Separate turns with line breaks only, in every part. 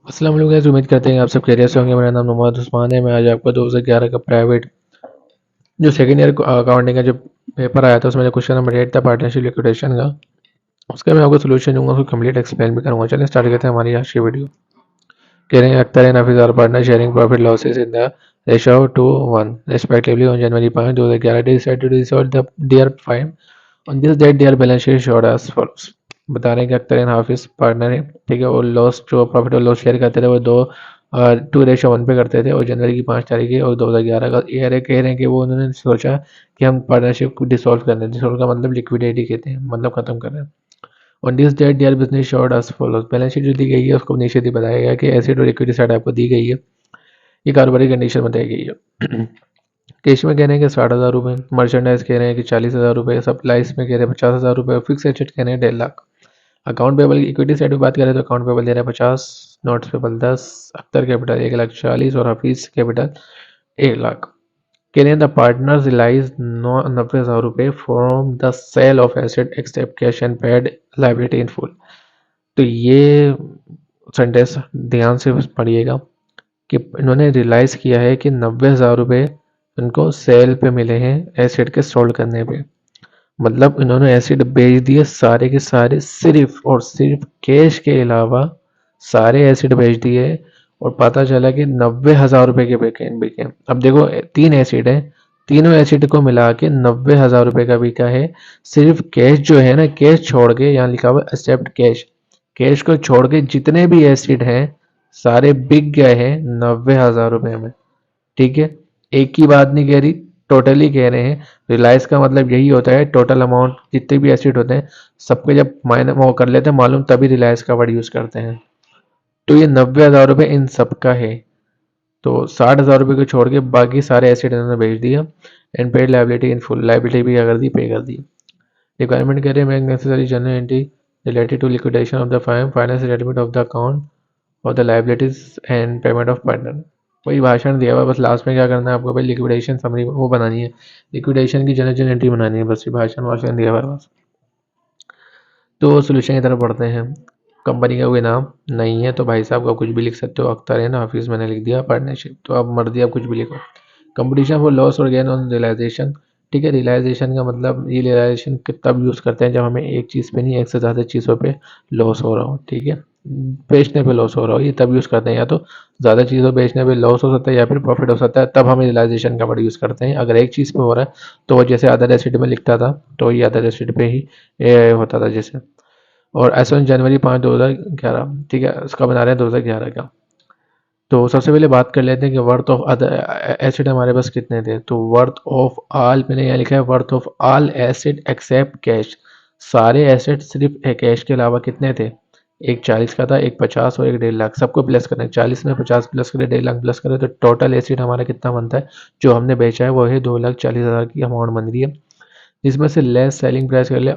अस्सलाम वालेकुम गाइस, उम्मीद करते हैं आप सब खैरियत से होंगे। मेरा नाम मोहम्मद उस्मान है। मैं आज आपको 2011 का प्राइवेट जो सेकेंड ईयर अकाउंटिंग का जो पेपर आया था उसमें जो क्वेश्चन नंबर 8 था पार्टनरशिप लिक्विडेशन का, उसका मैं आपको सोल्यूशन दूंगा, उसको कंप्लीट एक्सप्लेन भी करूंगा। चलिए स्टार्ट करते हैं हमारी आज की वीडियो। कह रहे हैं Akhtar and Hafeez are partner sharing profit losses in the ratio 2:1 respectively on January 5, 2011 they decided to dissolve their firm. On this date their balance sheet showed as follows। बता रहे हैं कि अख्तर एंड हाफिज पार्टनर है, ठीक है। और लॉस जो profit और लॉस शेयर करते थे वो 2:1 पे करते थे, और जनवरी की 5 तारीख और 2011 का ईयर है। कह रहे हैं कि वो उन्होंने सोचा कि हम पार्टनरशिप को डिसॉल्व कर दें। डिसॉल्व का मतलब लिक्विडेट ही कहते हैं, मतलब खत्म कर रहे हैं। On this date their business showed as follows. Balance sheet जो दी गई है उसको नीचे भी बताया गया कि एसेट और इक्विटी साइड आपको दी गई है, ये कारोबारी कंडीशन बताई गई है। कैश में कह रहे हैं कि 60,000 रुपये, मर्चेंडाइज कह रहे हैं कि 40,000 रुपये, सप्लाइज में कह रहे हैं 50,000 रुपये, फिक्स एसेट कह रहे हैं 1.5 लाख। अकाउंट पेबल की इक्विटी साइड में बात करें तो अकाउंट पेबल दे रहा है 50, नोट्स पेबल 10, अख्तर कैपिटल 1,40,000 और हफीज कैपिटल 1 लाख। कह रहे हैं द पार्टनर्स रिलाइज 90,000 रुपये from the sale of asset except cash and paid liability in full. तो ये सेंटेंस ध्यान से पढ़िएगा कि इन्होंने रियलाइज़ किया है कि 90,000 रुपये इनको सेल पे मिले हैं एसिड के सोल्ड करने पे। मतलब इन्होंने एसिड बेच दिए सारे के सारे, सिर्फ और सिर्फ कैश के अलावा सारे एसिड बेच दिए, और पता चला कि 90,000 रुपये के बिके। अब देखो 3 एसिड है, तीनों एसिड को मिला के 90,000 रुपये का बिका है। सिर्फ कैश जो है ना, कैश छोड़ के, यहाँ लिखा हुआ एक्सेप्ट कैश, कैश को छोड़ के जितने भी एसिड हैं सारे बिक गए हैं 90,000 रुपये में, ठीक है। एक की बात नहीं कह रही, टोटली कह रहे हैं। रिलायंस का मतलब यही होता है, टोटल अमाउंट जितने भी एसिड होते हैं सबके जब मायने वो कर लेते हैं मालूम, तभी रिलायंस का वर्ड यूज करते हैं। तो ये 90,000 रुपये इन सबका है। तो 60,000 रुपये को छोड़ के बाकी सारे एसिड इन्होंने बेच दिया। And paid liability in full, liability भी क्या कर दी, पे कर दी। रिक्वायरमेंट कह रहे हैं make necessary general entry related to liquidation of the firm, finance settlement of the account और the liabilities and payment of partner. वही भाषण दिया हुआ, बस लास्ट में क्या करना है आपको, भाई लिक्विडेशन समरी वो बनानी है, लिक्विडेशन की जनरल एंट्री बनानी है, बस ये भाषण दिया हुआ है बस। तो सोल्यूशन की तरफ बढ़ते हैं। कंपनी का कोई नाम नहीं है तो भाई साहब आप कुछ भी लिख सकते हो, अख्तर है ना, हाफिज मैंने लिख दिया, पार्टनरशिप तो आप मर्जी आप कुछ भी लिखो। कंपटीशन फॉर लॉस और गेन ऑन रियलाइजेशन, ठीक है। रियलाइजेशन का मतलब ये रियलाइजेशन तब यूज़ करते हैं जब हमें एक चीज़ पे नहीं एक से ज़्यादा चीज़ों पे लॉस हो रहा हो, ठीक है। बेचने पे लॉस हो रहा हो, ये तब यूज़ करते हैं, या तो ज़्यादा चीज़ों बेचने पे लॉस हो सकता है या फिर प्रॉफिट हो सकता है, तब हम रियलाइजेशन का वर्ड यूज़ करते हैं। अगर एक चीज़ पे हो रहा है तो वो जैसे अदर एसिड में लिखता था तो ये अदर एसिड पे ही होता था जैसे। और एस वन जनवरी 5 2011, ठीक है, उसका बना रहे हैं 2011 का। तो सबसे पहले बात कर लेते हैं कि वर्थ ऑफ अदर एसिड हमारे पास कितने थे। तो वर्थ ऑफ ऑल, मैंने यहाँ लिखा है worth of all asset except cash. सारे एसिड सिर्फ कैश के अलावा कितने थे, एक 40 का था, एक 50 और एक 1.5 लाख। सबको प्लस करना है, 40 में 50 प्लस करें, 1.5 लाख प्लस करें, तो टोटल एसिड हमारा कितना बनता है जो हमने बेचा है, वो है 2,40,000 की अमाउंट बन रही है। जिसमें से लेस सेलिंग प्राइस कर ले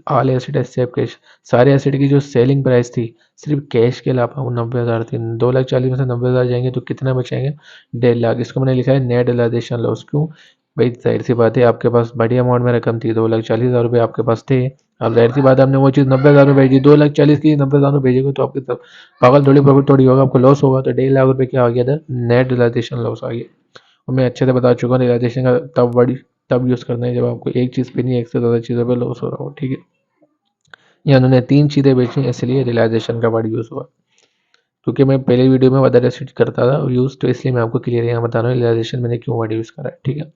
ऑल एसिड एक्सेप्ट कैश। सारे एसिड की जो सेलिंग प्राइस थी सिर्फ कैश के अलावा वो 90,000 थी। 2,40,000 में से 90,000 जाएंगे तो कितना बचेंगे, 1.5 लाख। इसको मैंने लिखा है नेट रियलाइजेशन लॉस। क्यों भाई, जाहिर सी बात है आपके पास बड़ी अमाउंट में रकम थी, 2,40,000 रुपये आपके पास थे। अब जाहिर सी बात है आपने वो चीज़ 90,000 में भेजी, 2,40,000 की 90,000 में भेजेंगे तो आपकी तब पागल थोड़ी प्रॉफिट थोड़ी होगा, आपको लॉस होगा। तो 1.5 लाख रुपये क्या आ गया था, नेट रियलाइजेशन लॉस आ गया। और मैं अच्छे से बता चुका हूँ रियलाइजेशन का तब यूज़ करना है जब आपको एक चीज़ पे नहीं एक से ज़्यादा चीज़ों पे लॉस हो रहा हो, ठीक है। यहाँ उन्होंने 3 चीज़ें बेची इसलिए रियलाइजेशन का वर्ड यूज़ हुआ। क्योंकि मैं पहले वीडियो में अदर एसिड करता था यूज़, तो इसलिए मैं आपको क्लियर यहाँ बता रहा हूँ रियलाइजेशन मैंने क्यों वर्ड यूज़ करा है, ठीक है।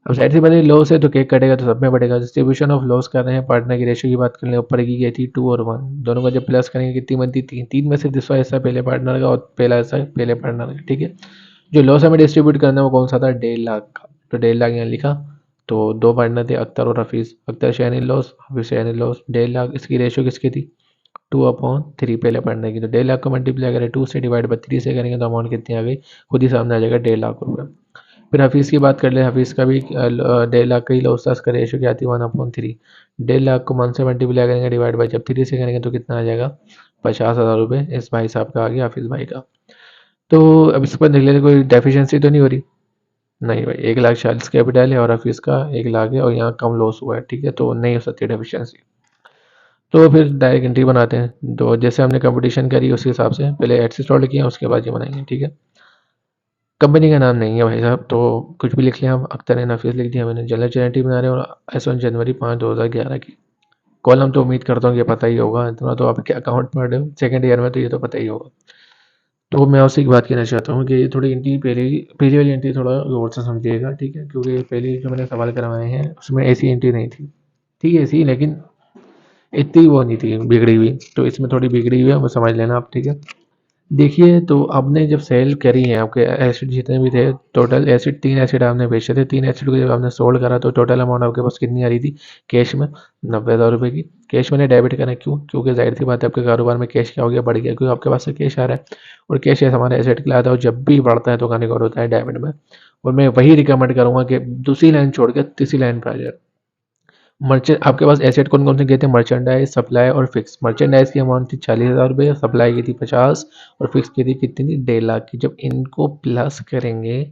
अब साइड से पहले लॉस है तो केक कटेगा तो सब में बढ़ेगा। डिस्ट्रीब्यूशन ऑफ लॉस कर रहे हैं, पार्टनर की रेशियो की बात कर लें, ऊपर की गई थी 2:1, दोनों का जब प्लस करेंगे कितनी बनती, 3। 3 में से दूसरा हिस्सा पहले पार्टनर का और पहला हिस्सा पहले पार्टनर का, ठीक है। जो लॉस हमें डिस्ट्रीब्यूट करना है वो कौन सा था, 1.5 लाख का। तो 1.5 लाख यहाँ लिखा। तो 2 पार्टनर थे, अख्तर और Hafeez. Akhtar share in loss, Hafeez share in loss. 1.5 lakh इसकी रेशियो किसकी थी, 2/3 पहले पढ़ने की। तो 1.5 लाख को मल्टीप्लाई करें 2 से डिवाइड बाई 3 से करेंगे तो अमाउंट कितनी आ गई, खुद ही सामने आ जाएगा, 1.5 लाख रुपये। फिर हफीज़ की बात कर ले, हफीज़ का भी 1.5 लाख का ही लॉस था, उसका रेशियो क्या आती है, 1/3। 1.5 लाख को 1 से मल्टीप्लाई करेंगे डिवाइड बाई जब 3 से करेंगे तो कितना आ जाएगा, 50,000 रुपये इस भाई साहब का आ गया, हाफिज़ भाई का। तो अब इस पर देख लेते, कोई डेफिशिएंसी तो नहीं हो रही, नहीं भाई। 1,40,000 कैपिटल है और हफीज़ का 1 लाख है और यहाँ कम लॉस हुआ है, ठीक है, तो नहीं हो सकती डेफिशिएंसी। तो फिर डायरेक्ट एंट्री बनाते हैं। तो जैसे हमने कंपटीशन करी उस हिसाब से पहले एड्स इंस्टॉल किया, उसके बाद ये बनाएंगे। ठीक है, कंपनी का नाम नहीं है भाई साहब, तो कुछ भी लिख लिया हम, अख्तर एंड हफीज़ लिख दिया मैंने। जनरल चैरिटी बना रहे हैं और S1 जनवरी 5 2011 की। कॉलम तो उम्मीद करता हूँ कि पता ही होगा, इतना तो आपके अकाउंट पढ़ रहे हो सेकंड ईयर में, तो ये तो पता ही होगा। तो मैं आपसे एक बात कहना चाहता हूँ कि थोड़ी एंट्री पहली वाली एंट्री थोड़ा गौर से समझिएगा। ठीक है, क्योंकि पहले जो मैंने सवाल करवाए हैं उसमें ऐसी एंट्री नहीं थी। ठीक है, ऐसी, लेकिन इतनी वो नहीं थी बिगड़ी हुई, तो इसमें थोड़ी बिगड़ी हुई है, वो समझ लेना आप। ठीक है, देखिए, तो आपने जब सेल करी है, आपके एसिड जितने भी थे, टोटल एसिड 3 एसिड आपने बेचे थे। 3 एसिड को जब आपने सोल्ड करा तो टोटल अमाउंट आपके पास कितनी आ रही थी कैश में? 90,000 रुपये की। कैश मैंने डेबिट करा, क्यों? क्योंकि जाहिर सी बात है आपके कारोबार में कैश क्या हो गया, बढ़ गया, क्योंकि आपके पास से कैश आ रहा है। और कैश ऐसा हमारे एसेट के लिए आता है, और जब भी बढ़ता है तो का रिकॉर्ड होता है डेबिट में। और मैं वही रिकमेंड करूंगा कि दूसरी लाइन छोड़ के तीसरी लाइन पर आ जाए। मर्चेंट आपके पास एसेट कौन कौन से गए थे? मर्चेंडाइज, सप्लाई और फिक्स। मर्चेंडाइज की अमाउंट थी 40,000 रुपये, सप्लाई की थी 50, और फिक्स की थी कितनी थी? 1.5 लाख की। जब इनको प्लस करेंगे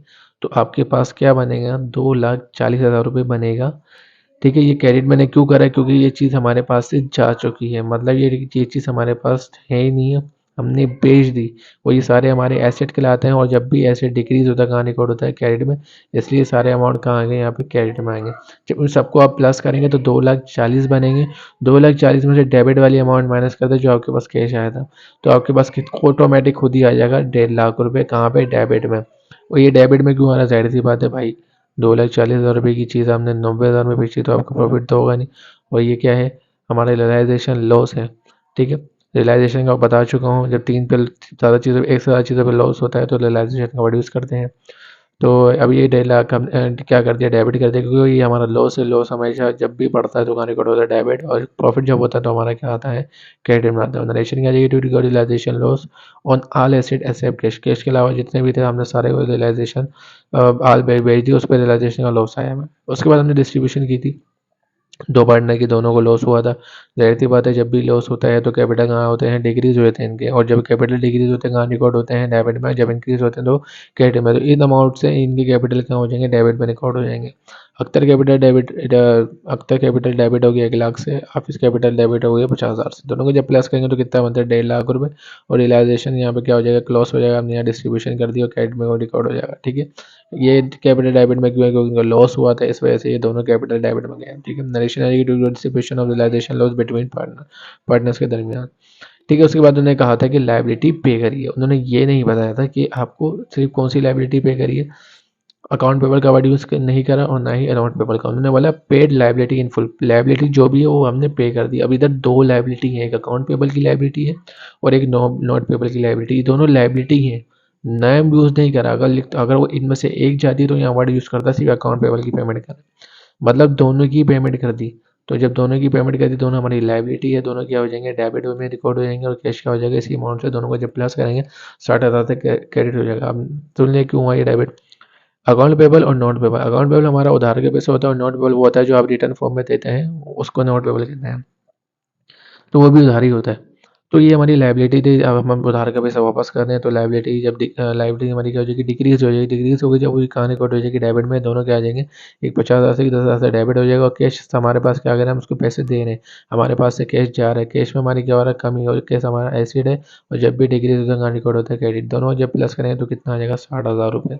तो आपके पास क्या बनेगा? 2,40,000 रुपये बनेगा। ठीक है, ये क्रेडिट मैंने क्यों करा है? क्योंकि ये चीज़ हमारे पास से जा चुकी है, मतलब ये चीज़ हमारे पास है ही नहीं है, हमने बेच दी। और ये सारे हमारे एसेट कहलाते हैं, और जब भी एसेट डिक्रीज होता है कहाँ रिकॉर्ड होता है? क्रेडिट में। इसलिए सारे अमाउंट कहाँ आ गए? यहाँ पे क्रेडिट में आएंगे। जब उन सबको आप प्लस करेंगे तो 2,40,000 बनेंगे। 2,40,000 में से डेबिट वाली अमाउंट माइनस कर दे जो आपके पास कैश आया था, तो आपके पास ऑटोमेटिक खुद ही आ जाएगा 1.5 लाख रुपये। कहाँ पे? डेबिट में। और ये डेबिट में क्यों आ रहा है? जाहिर सी बात है भाई, 2,40,000 रुपये की चीज़ हमने 90,000 में बेची, तो आपका प्रॉफिट तो होगा नहीं। और ये क्या है? हमारा रियलाइजेशन लॉस है। ठीक है, रियलाइजेशन का बता चुका हूँ, जब तीन पे ज़्यादा चीज़ों एक से ज़्यादा चीज़ों पे लॉस होता है तो रियलाइजेशन का वर्ड यूज़ करते हैं। तो अब ये 1.5 लाख हम क्या कर दिया? डेबिट कर दिया, क्योंकि ये हमारा लॉस है। लॉस हमेशा जब भी बढ़ता है तो कहाँ रिकॉर्ड होता है? डेबिट। और प्रॉफिट जब होता है तो हमारा क्या आता है? क्रेडिट में आता है। नरेशन क्या जाएगी? To record realisation loss on all asset except cash. Cash के अलावा जितने भी थे हमने सारे रियलाइजेशन आल बेच दी, उस पर रियलाइजेशन का लॉस आया हमें। उसके बाद हमने डिस्ट्रीब्यूशन की थी, दो पार्टनर की, दोनों को लॉस हुआ था। जाहिर सी बात है जब भी लॉस होता है तो कैपिटल कहाँ होते हैं? डिक्रीज होते हैं इनके। और जब कैपिटल डिक्रीज होते हैं कहाँ रिकॉर्ड होते हैं? डेबिट में। जब इंक्रीज होते हैं तो क्रेडिट में। तो इन अमाउंट से इनके कैपिटल कहाँ हो जाएंगे? डेबिट में रिकॉर्ड हो जाएंगे। अख्तर कैपिटल डेबिट हो गया 1 लाख से, ऑफिस कैपिटल डेबिट हो गया 50,000 से। दोनों को जब प्लस करेंगे तो कितना बनता है? 1.5 लाख रुपये। और रियलाइजेशन यहाँ पे क्या हो जाएगा? क्लॉस हो जाएगा। हमने यहाँ डिस्ट्रीब्यूशन कर दिया और क्रेडिट में रिकॉर्ड हो जाएगा। ठीक है, ये कैपिटल डेबिट में क्यों है? क्योंकि उनका लॉस हुआ था, इस वजह से ये दोनों कैपिटल डेबिट में गए। ठीक है, नरेशन आएगी to distribution of realisation loss between partners के दरमियान। ठीक है, उसके बाद उन्होंने कहा था कि लायबिलिटी पे करिए। उन्होंने ये नहीं बताया था कि आपको सिर्फ कौन सी लायबिलिटी पे करिए। अकाउंट पेबल का वर्ड यूज़ नहीं करा और ना ही अकाउंट पेबल का। उन्होंने बोला paid liability in full. Liability जो भी है वो हमने पे कर दी। अब इधर दो लायबिलिटी है, एक अकाउंट पेबल की लायबिलिटी है और एक नॉट पेबल की लायबिलिटी। दोनों लायबिलिटी है, नाम यूज़ नहीं करा। अगर वो इनमें से एक जाती तो यहाँ वर्ड यूज़ करता सिर्फ अकाउंट पेबल की पेमेंट कर, मतलब दोनों की पेमेंट कर दी। तो जब दोनों की पेमेंट कर दी, दोनों हमारी लायबिलिटी है, दोनों क्या हो जाएंगे? डेबिट में रिकॉर्ड हो जाएंगे। और कैश क्या हो जाएगा? इसी अमाउंट से दोनों को जब प्लस करेंगे 60,000 तक क्रेडिट हो जाएगा। अब सुन लें क्यों हुआ ये डेबिट। अकाउंट पेबल और नॉट पेबल। अकाउंट पेबल हमारा उधार के पैसे होता है, और नॉट पेबल वो होता है जो आप रिटर्न फॉर्म में देते हैं, उसको नॉट पेबल कहते हैं। तो वो भी उधार ही होता है। तो ये हमारी लायबिलिटी थी। अब हम उधार का पैसा वापस कर रहे हैं, तो लायबिलिटी जब लायबिलिटी हमारी क्या हो जाएगी? डिक्रीज हो जाएगी। डिक्रीज हो गई जब वही कहाँ रिकॉर्ड हो जाएगी? डेबिट में। दोनों क्या आ जाएंगे? एक 50,000 से 10,000 से डेबिट हो जाएगा। और कैश हमारे पास क्या कर रहे हैं? हम उसको पैसे दे रहे हैं, हमारे पास से कैश जा रहा है। कैश में हमारी क्या हो रहा है? कमी। और कैश हमारा एसिड है, और जब भी डिक्रीज होता है कहाँ रिकॉर्ड होता है? क्रेडिट। दोनों जब प्लस करेंगे तो कितना आ जाएगा? 60,000 रुपये।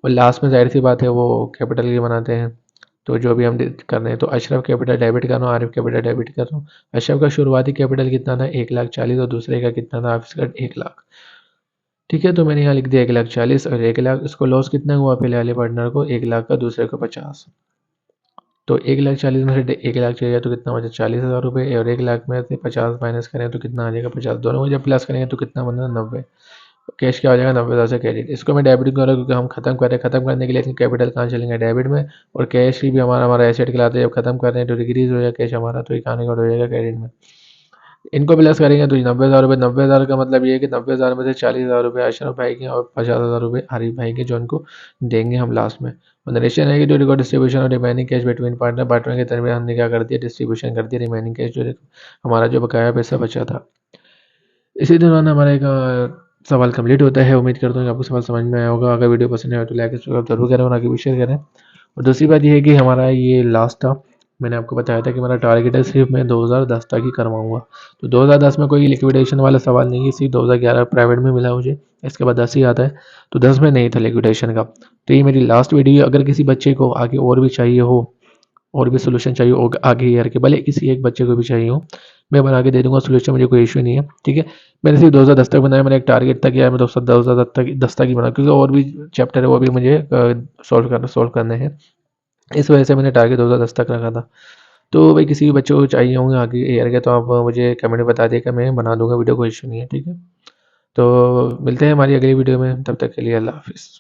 और लास्ट में जाहिर सी बात है वो कैपिटल की बनाते हैं। तो जो भी हम कर रहे हैं, तो अशरफ कैपिटल डेबिट कर रहा हूँ, आरिफ कैपिटल डेबिट कर रहा हूँ। अशरफ का शुरुआती कैपिटल कितना था? 1,40,000, और दूसरे का कितना था? ऑफिस का 1 लाख। ठीक है, तो मैंने यहाँ लिख दिया 1,40,000 और 1 लाख। इसको लॉस कितना हुआ पहले वाले पार्टनर को? 1 लाख का, दूसरे को 50। तो 1,40,000 में से 1 लाख चले जाए तो कितना बचा? 40,000 रुपये। और 1 लाख में से 50 माइनस करें तो कितना आ जाएगा? 50। दोनों को जब प्लस करेंगे तो कितना बना? 90। कैश क्या हो जाएगा? 90,000 से क्रेडिट। इसको मैं डेबिट कर रहा हूँ क्योंकि हम खत्म कर रहे हैं। खत्म करने के लिए कैपिटल कहाँ चलेंगे? डेबिट में। और कैश भी हमारा हमारा एसेट कहलाता है। जब खत्म कर रहे हैं तो डिक्रीज हो जाएगा कैश हमारा, तो ये कहाँ हो जाएगा? क्रेडिट में। इनको प्लस करेंगे तो 90,000 रुपये। 90,000 का मतलब ये है कि 90,000 में से 40,000 रुपये अशरफ भाई के और 50,000 रुपये आरिफ भाई के, जो उनको देंगे हम लास्ट में। और नरेशन है कि जो रिकॉर्ड डिस्ट्रीब्यूशन और रिमेनिंग कैश बिटवीन पार्टनर के दरमियान हमने क्या कर दिया? डिस्ट्रीब्यूशन कर दिया रिमेनिंग कैश, जो हमारा जो बकाया पैसा बचा था। इसी दौरान हमारा एक सवाल कंप्लीट होता है। उम्मीद करता हूँ कि आपको सवाल समझ में आया होगा। अगर वीडियो पसंद आए तो लाइक सब्सक्राइब जरूर करें और आगे भी शेयर करें। और दूसरी बात ये है कि हमारा ये लास्ट था, मैंने आपको बताया था कि मेरा टारगेट है सिर्फ मैं 2010 तक ही करवाऊंगा। तो 2010 में कोई लिक्विडेशन वाला सवाल नहीं है, सिर्फ 2011 प्राइवेट में मिला मुझे, इसके बाद 10 ही आता है। तो 10 में नहीं था लिक्विडेशन का। तो ये मेरी लास्ट वीडियो। अगर किसी बच्चे को आगे और भी चाहिए हो, और भी सोल्यूशन चाहिए हो आगे ईयर के, भले किसी एक बच्चे को भी चाहिए हो, मैं बना के दे दूंगा सोल्यूशन, मुझे कोई इशू नहीं है। ठीक है, मैंने सिर्फ 2010 तक बनाया, मैंने एक टारगेट था कि यार मैं 2010 तक 10 तक ही बना, क्योंकि और भी चैप्टर है वो भी मुझे सॉल्व करने हैं। इस वजह से मैंने टारगेट 2010 तक रखा था। तो भाई किसी भी बच्चे को चाहिए होंगे आगे ईयर के, तो आप मुझे कमेंट में बता दिएगा, मैं बना दूंगा वीडियो, कोई इशू नहीं है। ठीक है, तो मिलते हैं हमारी अगली वीडियो में, तब तक के लिए अल्लाह हाफिज़।